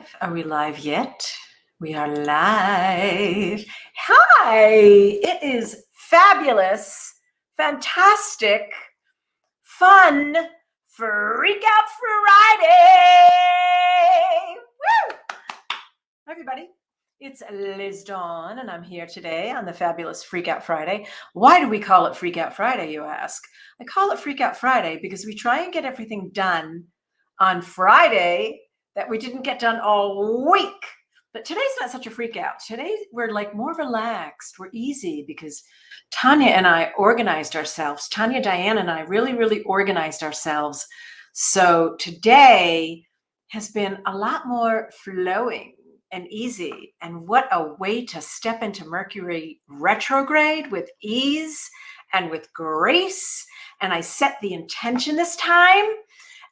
live? Are we live yet? We are live. Hi! It is fabulous, fantastic, fun, Freak Out Friday! Woo! Hi, everybody. It's Liz Dawn, and I'm here today on the fabulous Freak Out Friday. Why do we call it Freak Out Friday, you ask? I call it Freak Out Friday because we try and get everything done on Friday that we didn't get done all week. But today's not such a freak out. Today we're like more relaxed. We're easy because Tanya and I organized ourselves. Tanya, Diane, and I really organized ourselves. So today has been a lot more flowing and easy. And what a way to step into Mercury retrograde with ease and with grace. And I set the intention this time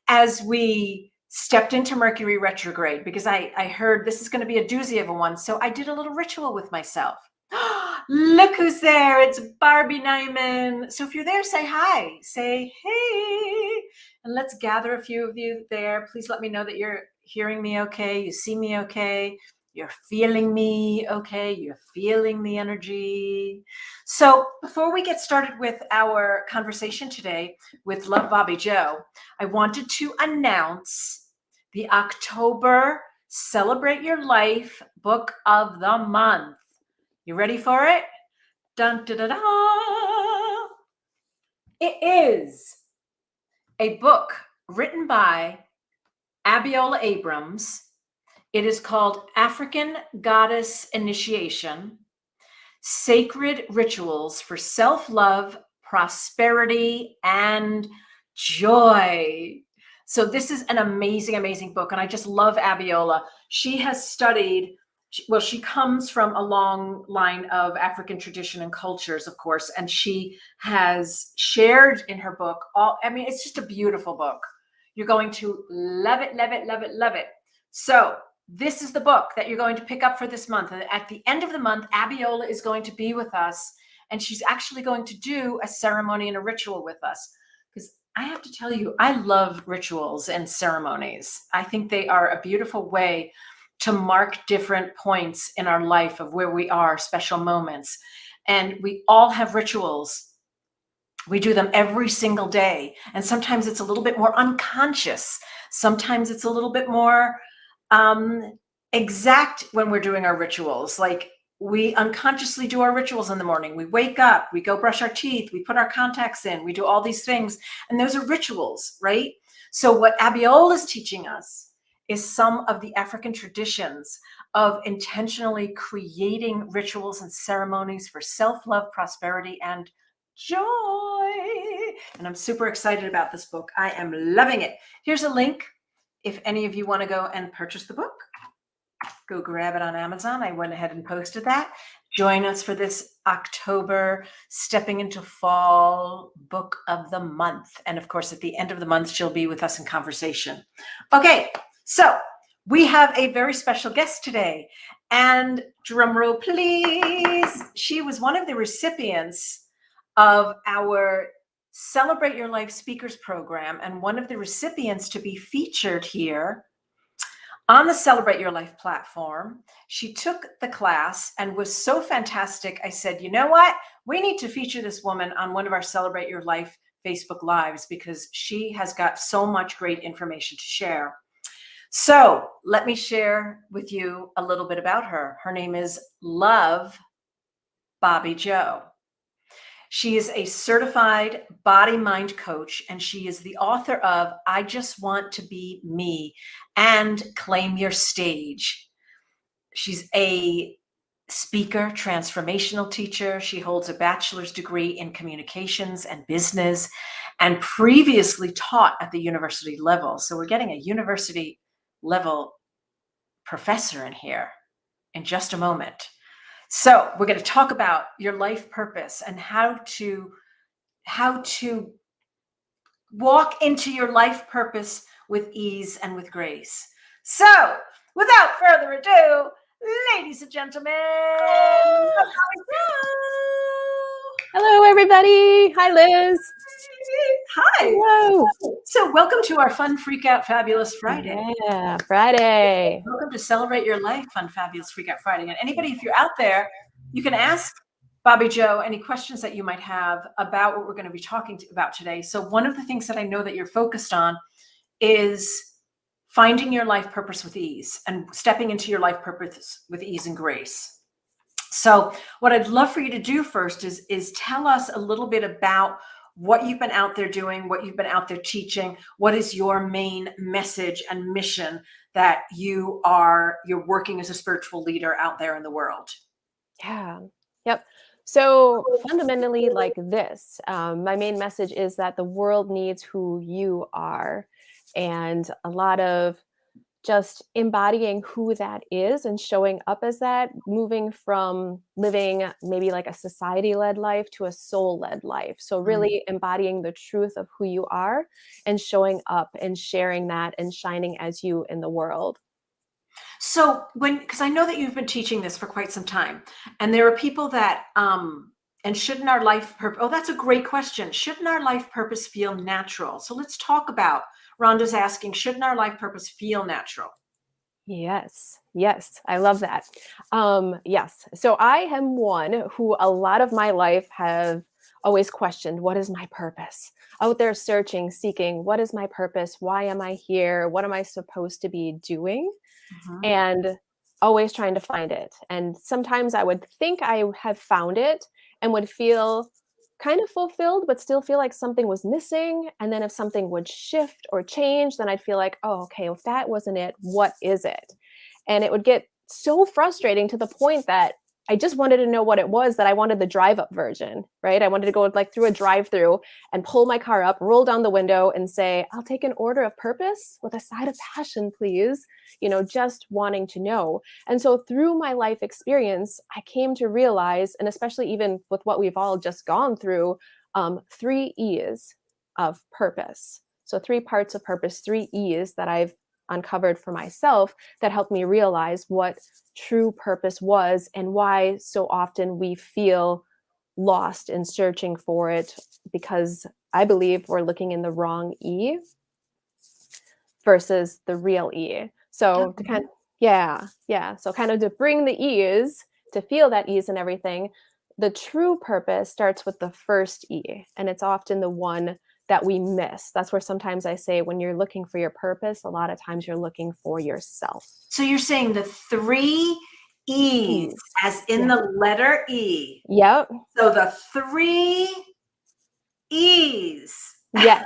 as we stepped into Mercury retrograde, because I heard this is going to be a doozy of a one. So I did a little ritual with myself. Look who's there. It's Barbie Nyman. So if you're there, say hi, say hey, and let's gather a few of you there. Please let me know that you're hearing me okay, you see me okay, you're feeling me okay, you're feeling the energy. So before we get started with our conversation today with Love Bobby Joe, I wanted to announce the October Celebrate Your Life Book of the Month. You ready for it? Dun, da, da, da. It is a book written by Abiola Abrams. It is called African Goddess Initiation, Sacred Rituals for Self-Love, Prosperity, and Joy. So this is an amazing book, and I just love Abiola. She has studied, well, she comes from a long line of African tradition and cultures, of course, and she has shared in her book it's just a beautiful book. You're going to love it. So this is the book that you're going to pick up for this month. And at the end of the month, Abiola is going to be with us, and she's actually going to do a ceremony and a ritual with us. Because I have to tell you, I love rituals and ceremonies. I think they are a beautiful way to mark different points in our life of where we are, special moments. And we all have rituals. We do them every single day. And sometimes it's a little bit more unconscious. Sometimes it's a little bit more exact when we're doing our rituals. Like, we unconsciously do our rituals in the morning. We wake up, we go brush our teeth, we put our contacts in, we do all these things. And those are rituals, right? So what Abiola is teaching us is some of the African traditions of intentionally creating rituals and ceremonies for self-love, prosperity, and joy. And I'm super excited about this book. I am loving it. Here's a link. If any of you want to go and purchase the book, go grab it on Amazon. I went ahead and posted that. Join us for this October Stepping into Fall Book of the Month. And of course, at the end of the month, she'll be with us in conversation. Okay, so we have a very special guest today. And drum roll, please. She was one of the recipients of our Celebrate Your Life Speakers Program, and one of the recipients to be featured here on the Celebrate Your Life platform. She took the class and was so fantastic. I said, you know what? We need to feature this woman on one of our Celebrate Your Life Facebook Lives, because she has got so much great information to share. So let me share with you a little bit about her. Her name is Love Bobby Joe. She is a certified body-mind coach, and she is the author of I Just Want to Be Me and Claim Your Stage. She's a speaker, transformational teacher. She holds a bachelor's degree in communications and business, and previously taught at the university level. So we're getting a university level professor in here in just a moment. So we're going to talk about your life purpose and how to walk into your life purpose with ease and with grace. So without further ado, ladies and gentlemen, Hello, everybody. Hi, Liz. Hi. Hello. So welcome to our Fun Freak Out Fabulous Friday. Yeah, Friday. Welcome to Celebrate Your Life Fun Fabulous Freak Out Friday. And anybody, if you're out there, you can ask Bobby Joe any questions that you might have about what we're going to be talking about today. So one of the things that I know that you're focused on is finding your life purpose with ease and stepping into your life purpose with ease and grace. So what I'd love for you to do first is tell us a little bit about what you've been out there doing, what you've been out there teaching. What is your main message and mission that you're working as a spiritual leader out there in the world? Yeah. Yep. So fundamentally, like this, my main message is that the world needs who you are, and a lot of just embodying who that is and showing up as that, moving from living maybe like a society-led life to a soul-led life. So really embodying the truth of who you are and showing up and sharing that and shining as you in the world. So because I know that you've been teaching this for quite some time, and there are people that, and shouldn't our life purpose, oh, that's a great question. Shouldn't our life purpose feel natural? So let's talk about, Rhonda's asking, shouldn't our life purpose feel natural? Yes. Yes. I love that. Yes. So I am one who a lot of my life have always questioned, what is my purpose? Out there searching, seeking, what is my purpose? Why am I here? What am I supposed to be doing? And always trying to find it. And sometimes I would think I have found it and would feel kind of fulfilled, but still feel like something was missing. And then if something would shift or change, then I'd feel like, oh, okay, if that wasn't it, what is it? And it would get so frustrating to the point that I just wanted to know what it was, that I wanted the drive up version, right? I wanted to go like through a drive through and pull my car up, roll down the window and say, I'll take an order of purpose with a side of passion, please. Just wanting to know. And so through my life experience, I came to realize, and especially even with what we've all just gone through, 3 E's of purpose. So 3 parts of purpose, 3 E's that I've uncovered for myself that helped me realize what true purpose was and why so often we feel lost in searching for it, because I believe we're looking in the wrong E versus the real E. So to kind of, yeah. So kind of to bring the ease, to feel that ease and everything, the true purpose starts with the first E, and it's often the one that we miss. That's where sometimes I say when you're looking for your purpose, a lot of times you're looking for yourself. So you're saying the 3 E's, as in the letter E. Yep. So the 3 E's. Yes.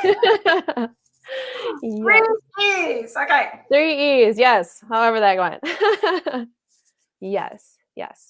3 E's. Okay. 3 E's. Yes. However that went. Yes.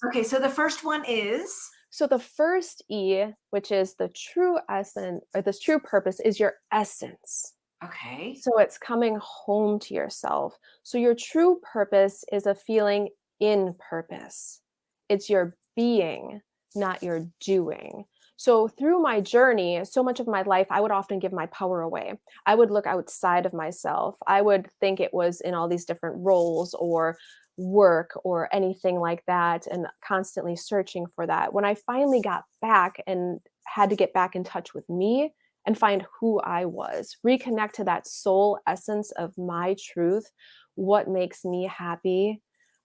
Okay. So the first one is? So the first E, which is the true essence, or this true purpose, is your essence. Okay. So it's coming home to yourself. So your true purpose is a feeling in purpose. It's your being, not your doing. So through my journey, so much of my life, I would often give my power away. I would look outside of myself. I would think it was in all these different roles or work or anything like that, and constantly searching for that. When I finally got back and had to get back in touch with me and find who I was, reconnect to that soul essence of my truth, what makes me happy,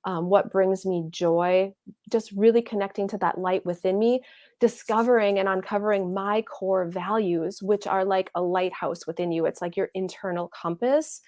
what brings me joy, just really connecting to that light within me, discovering and uncovering my core values, which are like a lighthouse within you. It's like your internal compass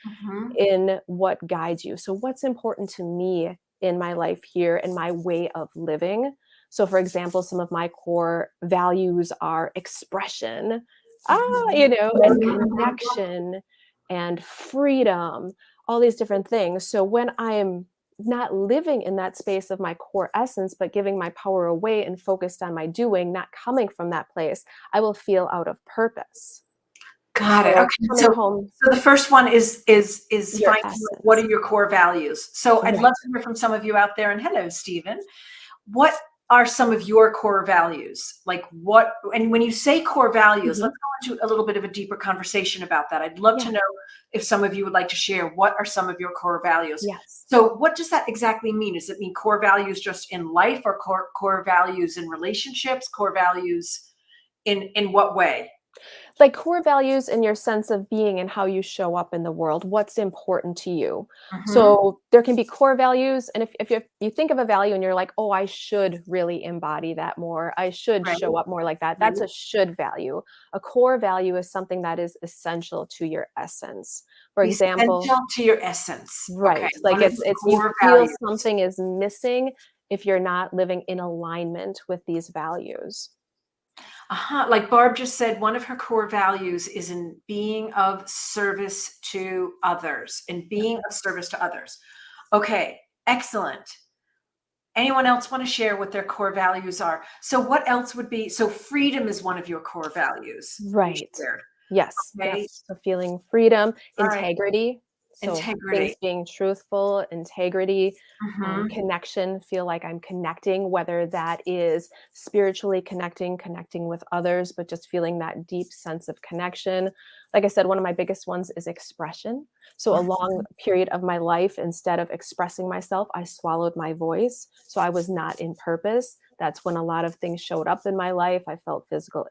in what guides you. So what's important to me in my life here and my way of living. So for example, some of my core values are expression, and connection and freedom, all these different things. So when I am not living in that space of my core essence, but giving my power away and focused on my doing, not coming from that place, I will feel out of purpose. Got it. Okay. So the first one is finding what are your core values. So I'd love to hear from some of you out there. And hello, Stephen. What are some of your core values? Like what, and when you say core values, Mhm. let's go into a little bit of a deeper conversation about that. I'd love to Yeah. know if some of you would like to share what are some of your core values. Yes. So what does that exactly mean? Does it mean core values just in life, or core values in relationships, core values in what way? Like core values in your sense of being and how you show up in the world, what's important to you. Hmm. So there can be core values. And if you think of a value and you're like, oh, I should really embody that more, I should Right, show up more like that, that's right. a should value. A core value is something that is essential to your essence. For example, Essential to your essence. Okay, right, like one of the it's you core feel values. something is missing if you're not living in alignment with these values. Like Barb just said, one of her core values is in being of service to others, and being of service to others. Okay, excellent. Anyone else want to share what their core values are? So what else would be, so freedom is one of your core values you Right. shared. Yes, Okay, yes. So feeling freedom, all right. integrity. So things Integrity. being truthful, integrity, Hmm. connection, feel like I'm connecting, whether that is spiritually connecting, connecting with others, but just feeling that deep sense of connection. Like I said, one of my biggest ones is expression. So a long period of my life, instead of expressing myself, I swallowed my voice. So I was not in purpose. That's when a lot of things showed up in my life. I felt physical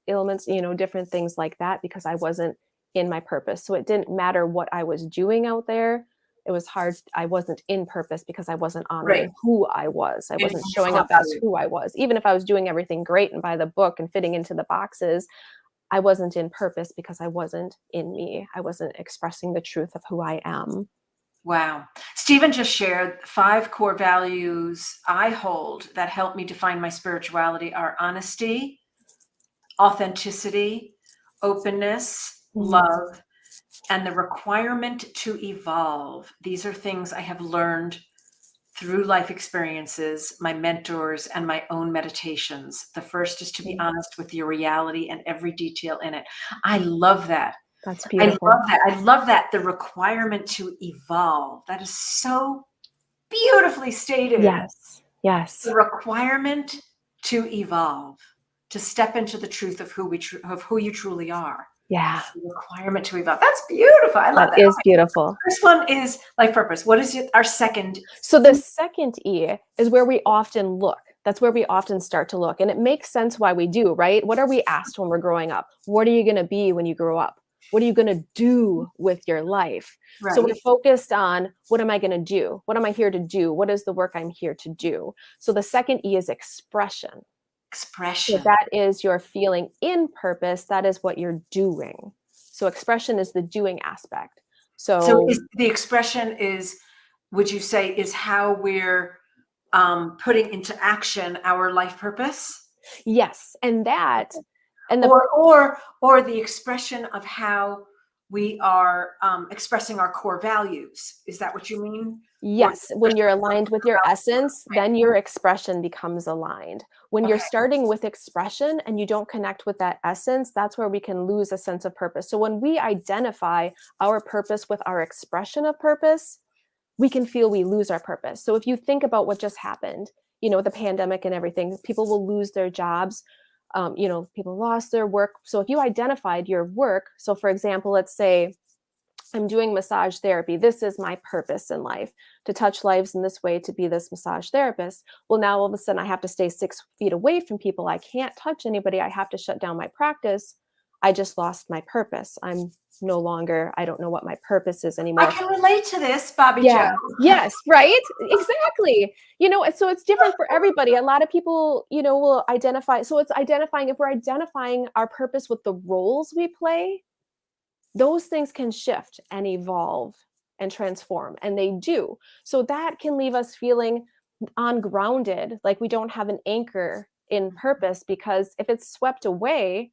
ailments, different things like that because I wasn't in my purpose. So it didn't matter what I was doing out there. It was hard. I wasn't in purpose because I wasn't Right. honoring who I was. I And wasn't your showing core up as value. who I was. Even if I was doing everything great and by the book and fitting into the boxes, I wasn't in purpose because I wasn't in me. I wasn't expressing the truth of who I am. Wow. Stephen just shared 5 core values I hold that help me define my spirituality are honesty, authenticity, openness, Mhm. love, and the requirement to evolve. These are things I have learned through life experiences, my mentors, and my own meditations. The first is to be Mm, honest with your reality and every detail in it. I love that. that's I love beautiful. that. I love that. The requirement to evolve. That is so beautifully stated. Yes. Yes. The requirement to evolve, to step into the truth of of who you truly are. Yeah. The requirement to evolve. That's beautiful. I love That that. is Okay. beautiful. First one is life purpose. What is our second? So the second E is where we often look. That's where we often start to look. And it makes sense why we do, right? What are we asked when we're growing up? What are you going to be when you grow up? What are you going to do with your life? So we're Right. focused on what am I going to do? What am I here to do? What is the work I'm here to do? So the second E is expression. So Expression. that is your feeling in purpose. That is what you're doing. So expression is the doing aspect. So So is the expression is, would you say, is how we're putting into action our life purpose? yes, and that and the Or the expression of how we are expressing our core values. Is that what you mean? Or the yes, when expression you're of our aligned with core your values? essence, then your expression becomes aligned. When you're Okay. starting with expression and you don't connect with that essence, that's where we can lose a sense of purpose. So when we identify our purpose with our expression of purpose, we can feel we lose our purpose. So if you think about what just happened, with the pandemic and everything, people will lose their jobs. People lost their work. So if you identified your work, so for example, let's say I'm doing massage therapy. This is my purpose in life, to touch lives in this way, to be this massage therapist. Well, now all of a sudden I have to stay 6 feet away from people. I can't touch anybody. I have to shut down my practice. I just lost my purpose. I don't know what my purpose is I anymore. can relate to this, Bobby Joe. Yeah. Yes. Right. Exactly. So it's different for everybody. A lot of people, will identify. So it's identifying, if we're identifying our purpose with the roles we play, those things can shift and evolve and transform, and they do. So that can leave us feeling ungrounded, like we don't have an anchor in purpose, because if it's swept away,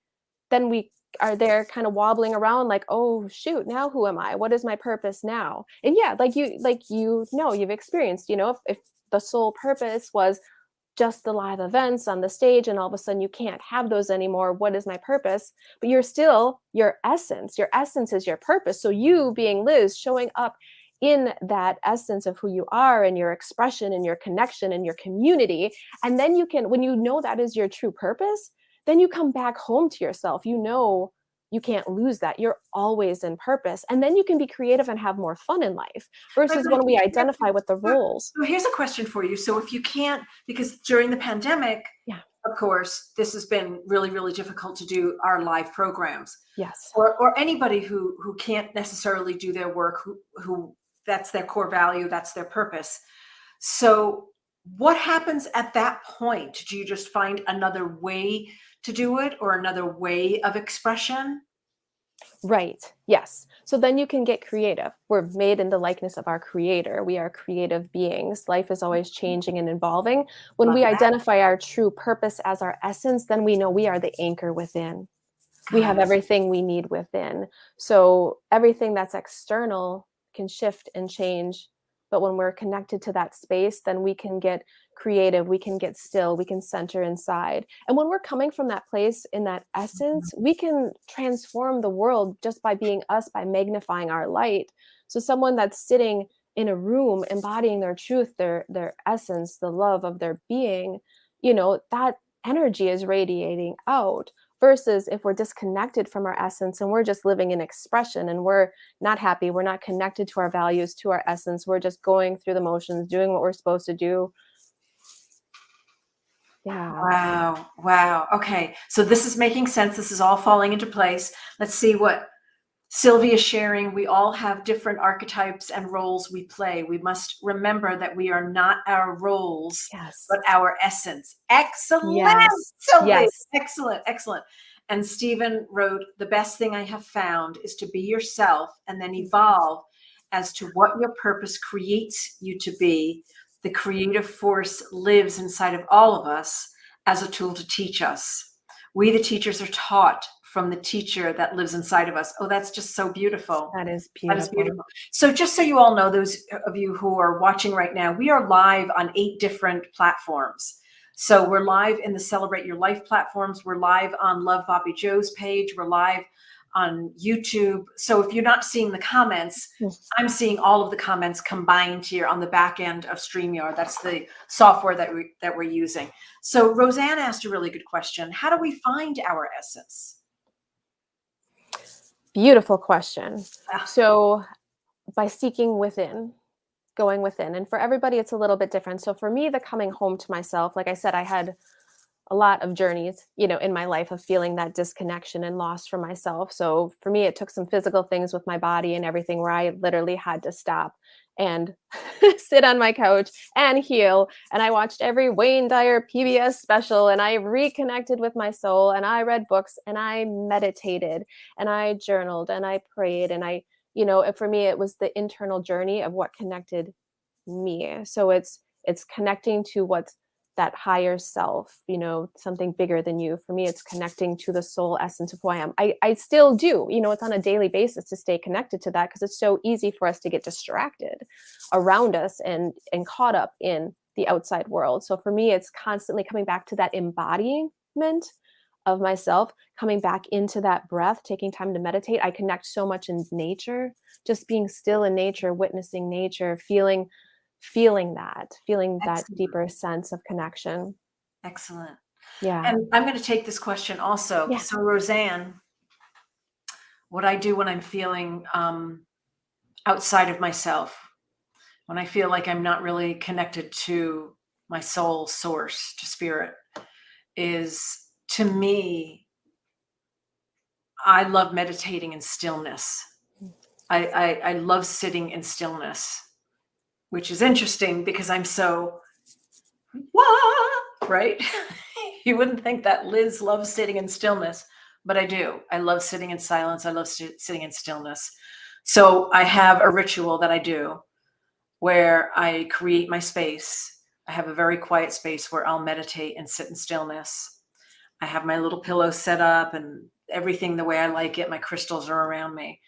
then we are there kind of wobbling around like, oh shoot, now who am I? What is my purpose now? And yeah, you've experienced, if the sole purpose was just the live events on the stage and all of a sudden you can't have those anymore, what is my purpose? But you're still your essence is your purpose. So you being Liz, showing up in that essence of who you are and your expression and your connection and your community. And then you can, when you know that is your true purpose, then you come back home to yourself. You know, you can't lose that. You're always in purpose. And then you can be creative and have more fun in life Right, versus but when we identify with the roles. so here's a question for you. So if you can't, because during the pandemic, Yeah. of course, this has been really, really difficult to do our live programs, Yes. or anybody who can't necessarily do their work, who that's their core value, that's their purpose. So what happens at that point? Do you just find another way to do it or another way of expression? Right. Yes. So then you can get creative. We're made in the likeness of our creator. We are creative beings. Life is always changing and evolving. When Love we that. identify our true purpose as our essence, then we know we are the anchor within. We have Ah, everything we need within. So everything that's external can shift and change. But when we're connected to that space, then we can get creative, we can get still, we can center inside. And when we're coming from that place in that essence, we can transform the world just by being us, by magnifying our light. So someone that's sitting in a room embodying their truth, their essence, the love of their being, that energy is radiating out versus if we're disconnected from our essence and we're just living in expression and we're not happy, we're not connected to our values, to our essence, we're just going through the motions, doing what we're supposed to do. Yeah. wow. Wow. Okay. So this is making sense. This is all falling into place. Let's see what Sylvia's sharing. We all have different archetypes and roles we play. We must remember that we are not our roles, Yes. but our essence. Excellent, Yes. Sylvia. Yes. Excellent, excellent. And Stephen wrote, the best thing I have found is to be yourself and then evolve as to what your purpose creates you to be. The creative force lives inside of all of us as a tool to teach us. We, the teachers, are taught from the teacher that lives inside of us. Oh, that's just so beautiful. That is That is beautiful. beautiful. So just so you all know, those of you who are watching right now, we are live on 8 different platforms. So we're live in the Celebrate Your Life platforms. We're live on Love Bobby Joe's page. We're live on YouTube. So if you're not seeing the comments, Yes. I'm seeing all of the comments combined here on the back end of StreamYard. That's the software that we're using. So Roseanne asked a really good question. How do we find our essence? Beautiful question. Ah, So by seeking within, going within, and for everybody, it's a little bit different. So for me, the coming home to myself, like I said, I had a lot of journeys, in my life of feeling that disconnection and loss from myself. So for me, it took some physical things with my body and everything where I literally had to stop and sit on my couch and heal. And I watched every Wayne Dyer PBS special and I reconnected with my soul and I read books and I meditated and I journaled and I prayed. And for me, it was the internal journey of what connected me. So it's connecting to what's that higher self, something bigger than you. For me, it's connecting to the soul essence of who I am. I still do, it's on a daily basis to stay connected to that because it's so easy for us to get distracted around us and caught up in the outside world. So for me, it's constantly coming back to that embodiment of myself, coming back into that breath, taking time to meditate. I connect so much in nature, just being still in nature, witnessing nature, feeling that excellent. deeper sense of connection. Excellent. Yeah. And I'm going to take this question also. Yeah. So Roseanne, what I do when I'm feeling outside of myself, when I feel like I'm not really connected to my soul source, to spirit, is to me, I love meditating in stillness. I love sitting in stillness, which is interesting because I'm so, wah, right? You wouldn't think that Liz loves sitting in stillness, but I do. I love sitting in silence. I love sitting in stillness. So I have a ritual that I do where I create my space. I have a very quiet space where I'll meditate and sit in stillness. I have my little pillow set up and everything the way I like it. My crystals are around me.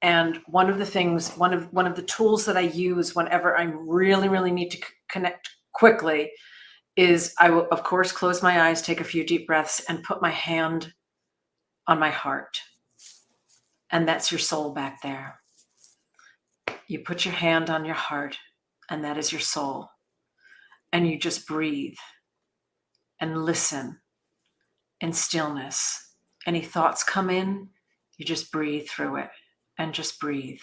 And one of the tools that I use whenever I really, really need to connect quickly is I will, of course, close my eyes, take a few deep breaths, and put my hand on my heart. And that's your soul back there. You put your hand on your heart, and that is your soul. And you just breathe and listen in stillness. Any thoughts come in, you just breathe through it and just breathe.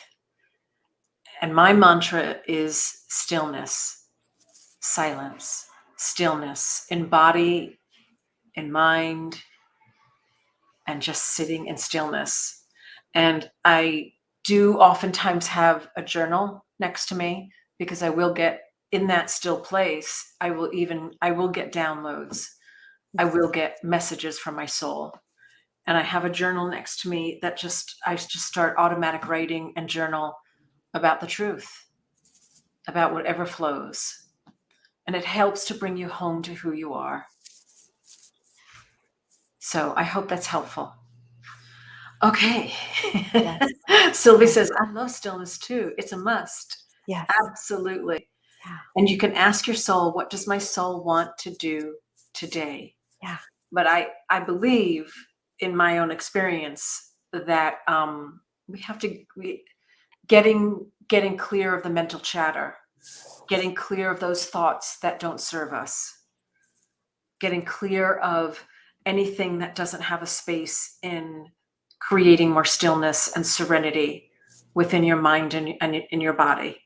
And my mantra is stillness, silence, stillness in body, in mind, and just sitting in stillness. And I do oftentimes have a journal next to me because I will get in that still place. I will get downloads. I will get messages from my soul. And I have a journal next to me that I just start automatic writing and journal about the truth, about whatever flows. And it helps to bring you home to who you are. So I hope that's helpful. Okay. Yes. Sylvie Yes. says, I love stillness too. It's a must. Yes. Absolutely. Yeah. And you can ask your soul, what does my soul want to do today? Yeah. But I believe in my own experience that we have to getting clear of the mental chatter, getting clear of those thoughts that don't serve us, getting clear of anything that doesn't have a space in creating more stillness and serenity within your mind and in your body.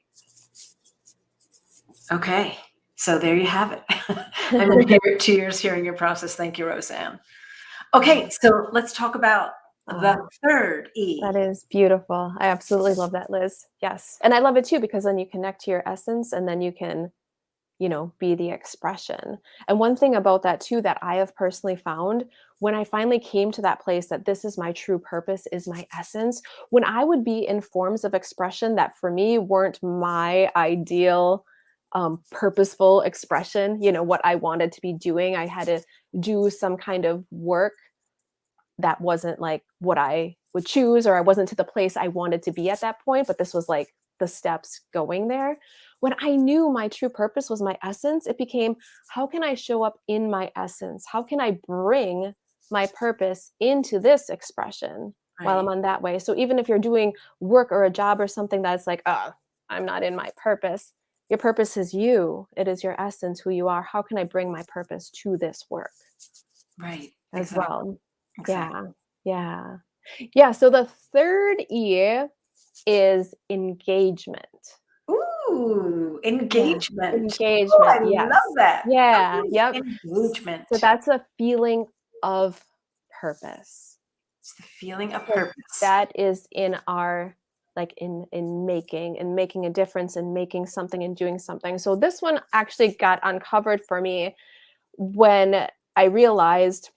Okay, so there you have it. I'm in tears hearing your process. Thank you, Roseanne. Okay, so let's talk about the third E. That is beautiful. I absolutely love that, Liz. Yes. And I love it too, because then you connect to your essence and then you can, be the expression. And one thing about that too, that I have personally found when I finally came to that place that this is my true purpose, is my essence, when I would be in forms of expression that for me weren't my ideal purposeful expression, what I wanted to be doing, I had to do some kind of work that wasn't like what I would choose, or I wasn't to the place I wanted to be at that point, but this was like the steps going there. When I knew my true purpose was my essence, it became, how can I show up in my essence? How can I bring my purpose into this expression while I'm Right. on that way? So even if you're doing work or a job or something that's like, oh, I'm not in my purpose, your purpose is you. It is your essence, who you are. How can I bring my purpose to this work Right. as Exactly. well? Exactly. Yeah. Yeah. So the third E is engagement. Ooh, Yeah. engagement. Oh, I Engagement. Yes. love that. Yeah. Okay, Yep. So engagement. that's a feeling of purpose. It's the feeling of So purpose. that is in our, like, in making a difference and making something and doing something. So this one actually got uncovered for me when I realized,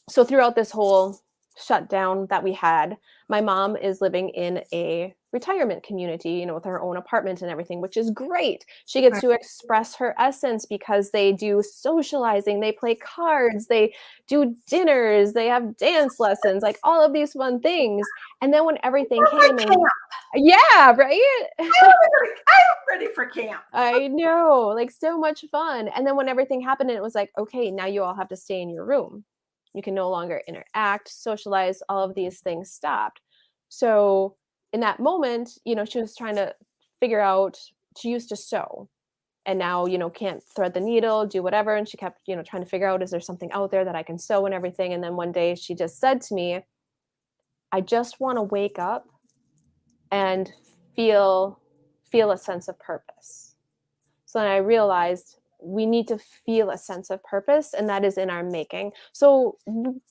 so throughout this whole shutdown that we had, my mom is living in a retirement community, with her own apartment and everything, which is great. She gets Right. to express her essence because they do socializing, they play cards, they do dinners, they have dance lessons, like all of these fun things. And then when everything Sounds like came camp. and yeah, right? I'm ready for camp. I know, like so much fun. And then when everything happened, and it was like, okay, now you all have to stay in your room. You can no longer interact, socialize, all of these things stopped. So in that moment, she was trying to figure out, she used to sew and now, can't thread the needle, do whatever. And she kept, trying to figure out, is there something out there that I can sew and everything? And then one day she just said to me, I just want to wake up and feel a sense of purpose. So then I realized we need to feel a sense of purpose, and that is in our making. So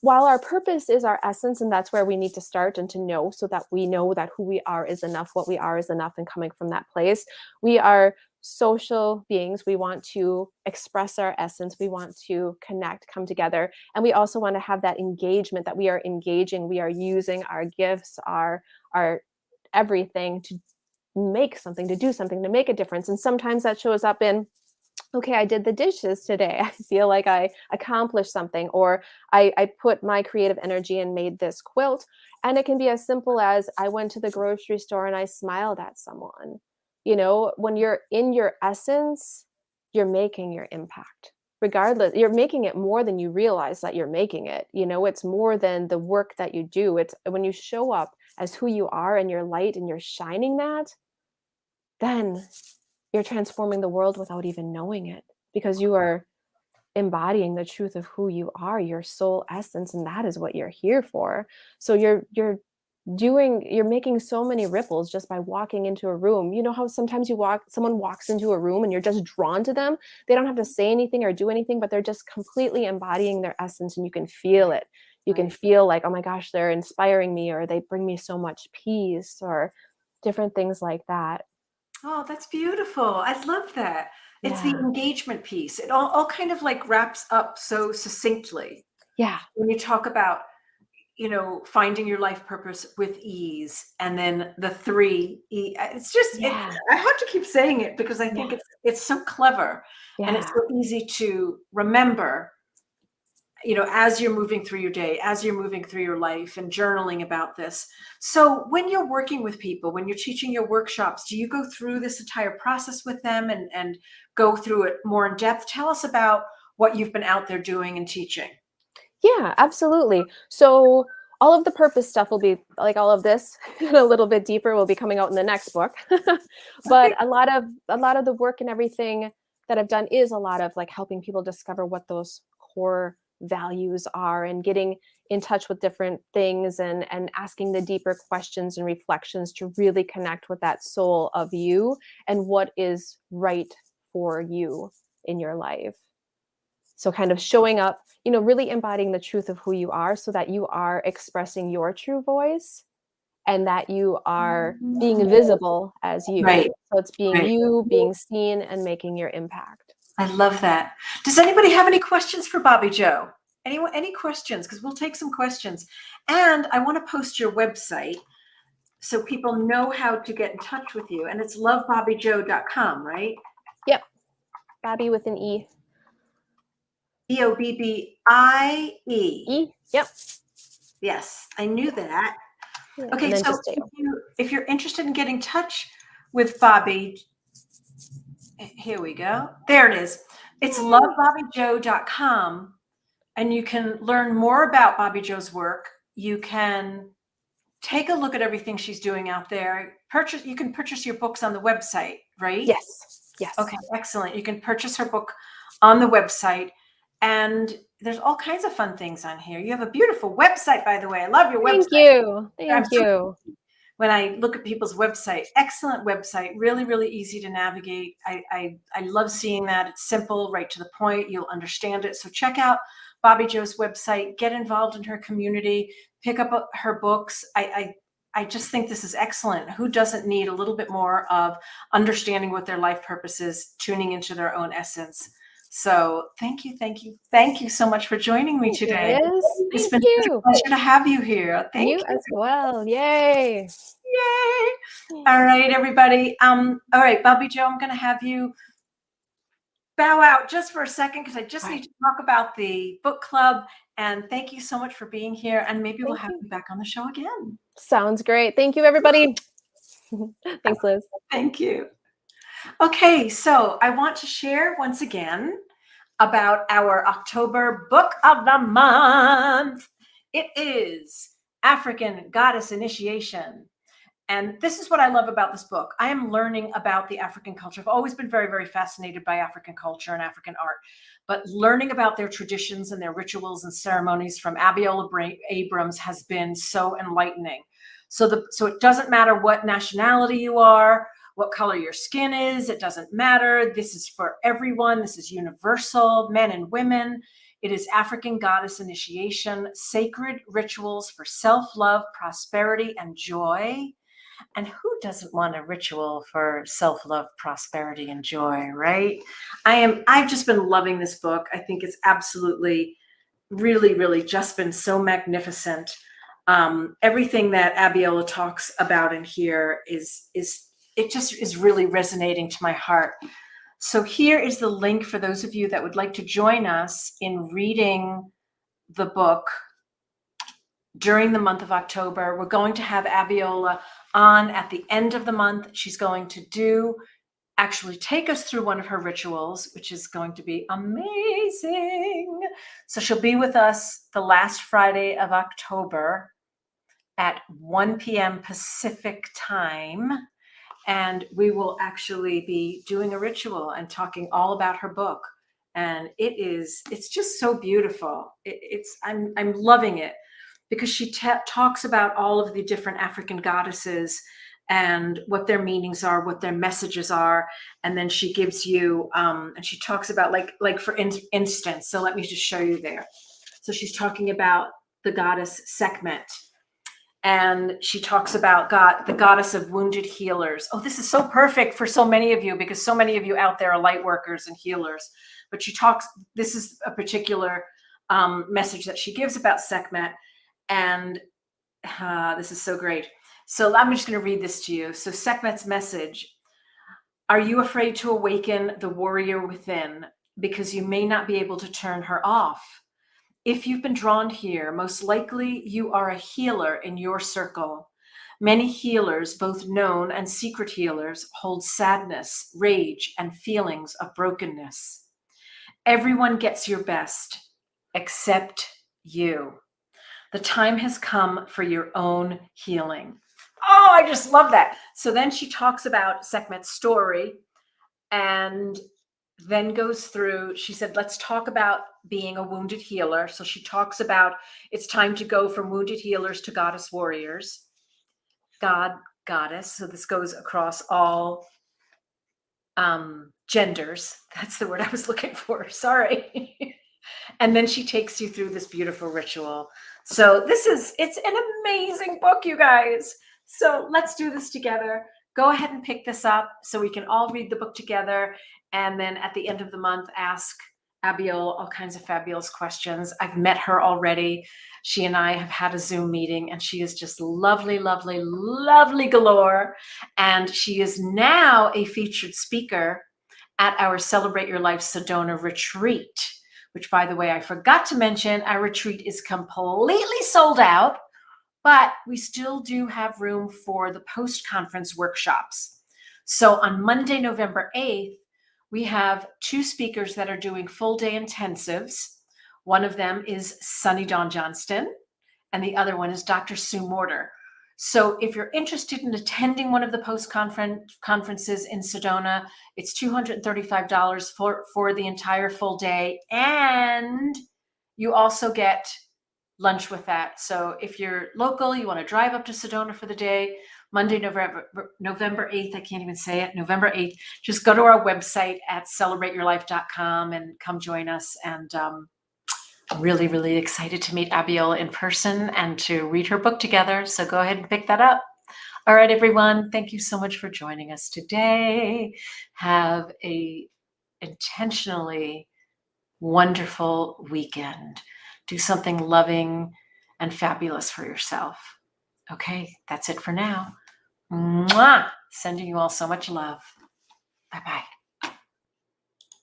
while our purpose is our essence, and that's where we need to start and to know, so that we know that who we are is enough, what we are is enough, and coming from that place, we are social beings. We want to express our essence. We want to connect, come together. And we also want to have that engagement, that we are engaging, we are using our gifts, our everything to make something, to do something, to make a difference. And sometimes that shows up in, okay, I did the dishes today. I feel like I accomplished something, or I put my creative energy and made this quilt. And it can be as simple as I went to the grocery store and I smiled at someone. When you're in your essence, you're making your impact. Regardless, you're making it more than you realize that you're making it. It's more than the work that you do. It's when you show up as who you are and your light and you're shining that, then you're transforming the world without even knowing it, because you are embodying the truth of who you are, your soul essence, and that is what you're here for. So you're making so many ripples just by walking into a room. You know how sometimes someone walks into a room and you're just drawn to them. They don't have to say anything or do anything, but they're just completely embodying their essence, and you can feel it. You can feel like, oh my gosh, they're inspiring me, or they bring me so much peace, or different things like that. Oh, that's beautiful. I love that. It's the Yeah. engagement piece. It all kind of like wraps up so succinctly Yeah. when you talk about, finding your life purpose with ease, and then the three E. It's just, Yeah. I have to keep saying it because I think Yeah. it's so clever, and it's Yeah. so easy to remember, as you're moving through your day, as you're moving through your life and journaling about this. So when you're working with people, when you're teaching your workshops, do you go through this entire process with them and go through it more in depth? Tell us about what you've been out there doing and teaching. Yeah, absolutely. So all of the purpose stuff will be like all of this and a little bit deeper will be coming out in the next book. But Okay. a lot of the work and everything that I've done is a lot of like helping people discover what those core values are, and getting in touch with different things, and asking the deeper questions and reflections to really connect with that soul of you and what is right for you in your life. So kind of showing up, really embodying the truth of who you are, so that you are expressing your true voice, and that you are being visible as you. Right, So it's being right. you, being seen, and making your impact. I love that. Does anybody have any questions for Bobby Joe? Anyone, any questions? Because we'll take some questions. And I want to post your website so people know how to get in touch with you. And it's lovebobbyjoe.com, right? Yep. Bobby with an E. Bobbie. E. Yep. Yes, I knew that. Yeah. And Okay, then so just J. if you're interested in getting in touch with Bobby, here we go. There it is. It's lovebobbyjoe.com, and you can learn more about Bobby Joe's work. You can take a look at everything she's doing out there. You can purchase your books on the website, right? Yes. Yes. Okay, excellent. You can purchase her book on the website, and there's all kinds of fun things on here. You have a beautiful website, by the way. I love your Thank website. you. I'm Thank so, you. when I look at people's website, excellent website, really, really easy to navigate. I love seeing that. It's simple, right to the point. You'll understand it. So check out Bobby Joe's website, get involved in her community, pick up her books. I just think this is excellent. Who doesn't need a little bit more of understanding what their life purpose is, tuning into their own essence? So thank you, thank you, thank you so much for joining me Thank you, today. Liz. It's Thank been such a you. pleasure to have you here. Thank You you. as well. Yay. Yay. All right, everybody. All right, Bobby Joe, I'm gonna have you bow out just for a second because I just All need right. to talk about the book club. And thank you so much for being here. And maybe we'll Thank have you. you back on the show again. Sounds great. Thank you, everybody. Thanks, Liz. Thank you. Okay, so I want to share once again about our October book of the month. It is African Goddess Initiation. And this is what I love about this book. I am learning about the African culture. I've always been very, very fascinated by African culture and African art, but learning about their traditions and their rituals and ceremonies from Abiola Abrams has been so enlightening. So it doesn't matter what nationality you are, what color your skin is, it doesn't matter. This is for everyone. This is universal, men and women. It is African Goddess Initiation, sacred rituals for self-love, prosperity, and joy. And who doesn't want a ritual for self-love, prosperity, and joy, right? I've just been loving this book. I think it's absolutely, really, really just been so magnificent. Everything that Abiola talks about in here is it just is really resonating to my heart. So here is the link for those of you that would like to join us in reading the book during the month of October. We're going to have Abiola on at the end of the month. She's going to actually take us through one of her rituals, which is going to be amazing. So she'll be with us the last Friday of October at 1 p.m. Pacific time. and we will actually be doing a ritual and talking all about her book. And it's just so beautiful. I'm loving it, because she talks about all of the different African goddesses and what their meanings are, what their messages are. And then she gives you, and she talks about like for instance, so let me just show you there. So she's talking about the goddess Sekhmet, and she talks about God, the goddess of wounded healers. Oh, this is so perfect for so many of you, because so many of you out there are light workers and healers. But she talks, this is a particular message that she gives about Sekhmet. And this is so great. So I'm just going to read this to you. So Sekhmet's message: are you afraid to awaken the warrior within because you may not be able to turn her off? If you've been drawn here, most likely you are a healer in your circle. Many healers, both known and secret healers, hold sadness, rage, and feelings of brokenness. Everyone gets your best, except you. The time has come for your own healing. Oh, I just love that. So then she talks about Sekhmet's story, and then goes through, she said, let's talk about being a wounded healer. So she talks about it's time to go from wounded healers to goddess warriors. God, goddess. So this goes across all genders. That's the word I was looking for. Sorry. And then she takes you through this beautiful ritual. So it's an amazing book, you guys. So let's do this together. Go ahead and pick this up so we can all read the book together. And then at the end of the month, ask Abiel all kinds of fabulous questions. I've met her already. She and I have had a Zoom meeting, and she is just lovely, lovely, lovely galore. And she is now a featured speaker at our Celebrate Your Life Sedona retreat, which, by the way, I forgot to mention, our retreat is completely sold out, but we still do have room for the post-conference workshops. So on Monday, November 8th, we have 2 speakers that are doing full-day intensives. One of them is Sunny Dawn Johnston, and the other one is Dr. Sue Morter. So if you're interested in attending one of the conferences in Sedona, it's $235 for the entire full day. And you also get lunch with that. So if you're local, you want to drive up to Sedona for the day, Monday, November 8th, I can't even say it, November 8th, just go to our website at celebrateyourlife.com and come join us. And I'm really, really excited to meet Abiel in person and to read her book together. So go ahead and pick that up. All right, everyone. Thank you so much for joining us today. Have a intentionally wonderful weekend. Do something loving and fabulous for yourself. Okay, that's it for now. Mwah! Sending you all so much love. Bye-bye.